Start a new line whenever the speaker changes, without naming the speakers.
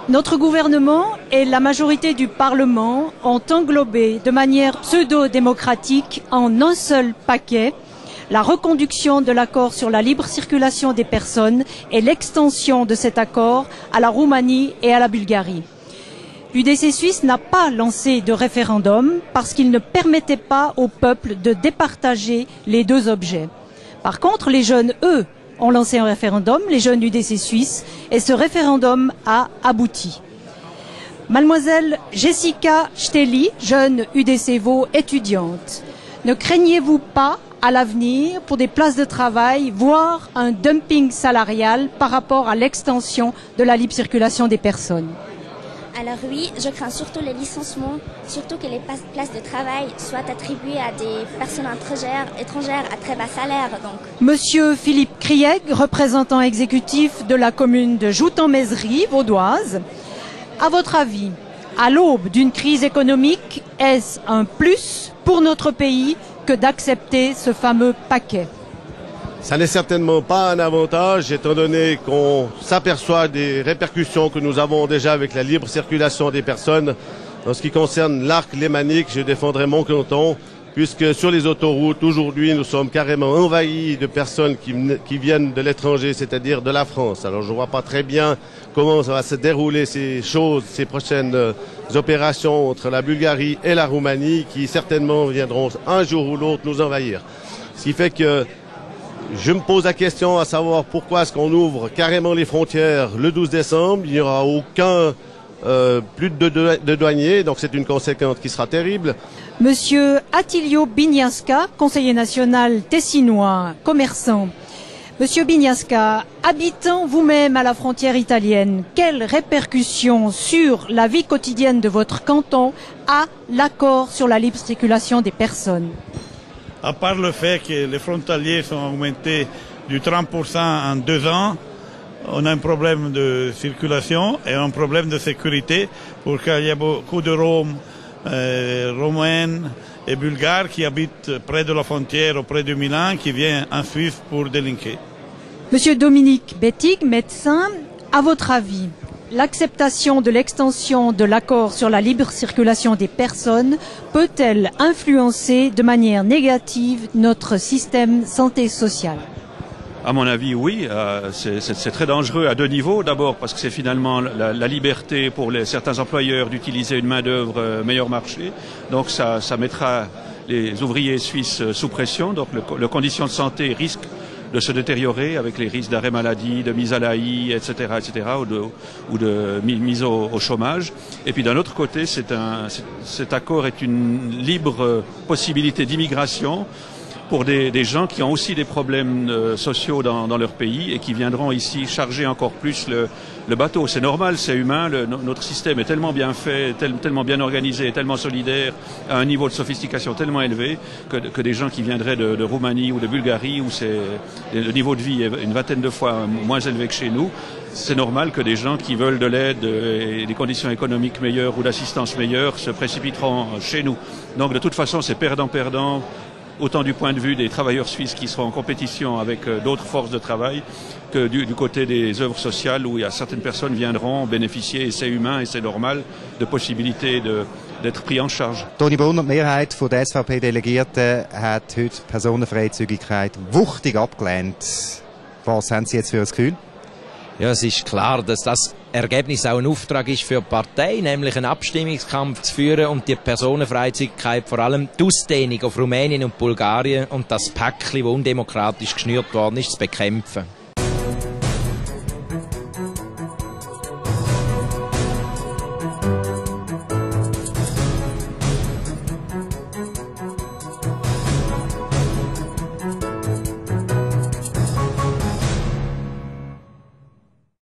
Notre gouvernement et la majorité du Parlement ont englobé de manière pseudo-démocratique en un seul paquet la reconduction de l'accord sur la libre circulation des personnes et l'extension de cet accord à la Roumanie et à la Bulgarie. L'UDC suisse n'a pas lancé de référendum parce qu'il ne permettait pas au peuple de départager les deux objets. Par contre, les jeunes, eux, ont lancé un référendum, les jeunes UDC suisses, et ce référendum a abouti. Mademoiselle Jessica Steli, jeune UDC Vaud étudiante, ne craignez-vous pas à l'avenir pour des places de travail, voire un dumping salarial par rapport à l'extension de la libre circulation des personnes?
Alors oui, je crains surtout les licenciements, surtout que les places de travail soient attribuées à des personnes étrangères à très bas salaire.
Monsieur Philippe Krieg, représentant exécutif de la commune de Joux-en-Mézerie, vaudoise, à votre avis, à l'aube d'une crise économique, est-ce un plus pour notre pays que d'accepter ce fameux paquet?
Ça n'est certainement pas un avantage, étant donné qu'on s'aperçoit des répercussions que nous avons déjà avec la libre circulation des personnes. En ce qui concerne l'arc lémanique, je défendrai mon canton, puisque sur les autoroutes, aujourd'hui, nous sommes carrément envahis de personnes qui viennent de l'étranger, c'est-à-dire de la France. Alors je ne vois pas très bien comment ça va se dérouler ces prochaines opérations entre la Bulgarie et la Roumanie, qui certainement viendront un jour ou l'autre nous envahir. Ce qui fait que je me pose la question à savoir pourquoi est-ce qu'on ouvre carrément les frontières le 12 décembre. Il n'y aura plus de douaniers, donc c'est une conséquence qui sera terrible.
Monsieur Attilio Bignaska, conseiller national tessinois, commerçant. Monsieur Bignaska, habitant vous-même à la frontière italienne, quelles répercussions sur la vie quotidienne de votre canton a l'accord sur la libre circulation des personnes?
À part le fait que les frontaliers sont augmentés du 30% en 2 ans, on a un problème de circulation et un problème de sécurité pour qu'il y a beaucoup de Roms, Roumains et Bulgares qui habitent près de la frontière, auprès de Milan, qui viennent en Suisse pour délinquer.
Monsieur Dominique Bettig, médecin, à votre avis, l'acceptation de l'extension de l'accord sur la libre circulation des personnes peut-elle influencer de manière négative notre système santé sociale?
À mon avis, oui. C'est très dangereux à 2 niveaux. D'abord parce que c'est finalement la liberté pour certains employeurs d'utiliser une main-d'œuvre meilleur marché. Donc ça mettra les ouvriers suisses sous pression. Donc les conditions de santé risquent de se détériorer avec les risques d'arrêt maladie, de mise à l'AI, etc., ou de mise au chômage. Et puis d'un autre côté, cet accord est une libre possibilité d'immigration pour des gens qui ont aussi des problèmes sociaux dans leur pays et qui viendront ici charger encore plus le bateau. C'est normal, c'est humain, notre système est tellement bien fait, tellement bien organisé, tellement solidaire, à un niveau de sophistication tellement élevé que des gens qui viendraient de Roumanie ou de Bulgarie, où le niveau de vie est une vingtaine de fois moins élevé que chez nous, c'est normal que des gens qui veulent de l'aide et des conditions économiques meilleures ou d'assistance meilleure se précipiteront chez nous. Donc de toute façon, c'est perdant-perdant, autant du point de vue des travailleurs suisses qui seront en compétition avec d'autres forces de travail que du côté des œuvres sociales où il y a certaines personnes viendront bénéficier, et c'est humain et c'est normal, de possibilités d'être pris en charge.
Toni Brunner, die Mehrheit der SVP-Delegierten hat heute Personenfreizügigkeit wuchtig abgelehnt. Was haben Sie jetzt für ein Gefühl?
Ja, es ist klar, dass das Ergebnis auch ein Auftrag ist für die Partei, nämlich einen Abstimmungskampf zu führen und die Personenfreizügigkeit, vor allem die Ausdehnung auf Rumänien und Bulgarien und das Päckchen, das undemokratisch geschnürt worden ist, zu bekämpfen.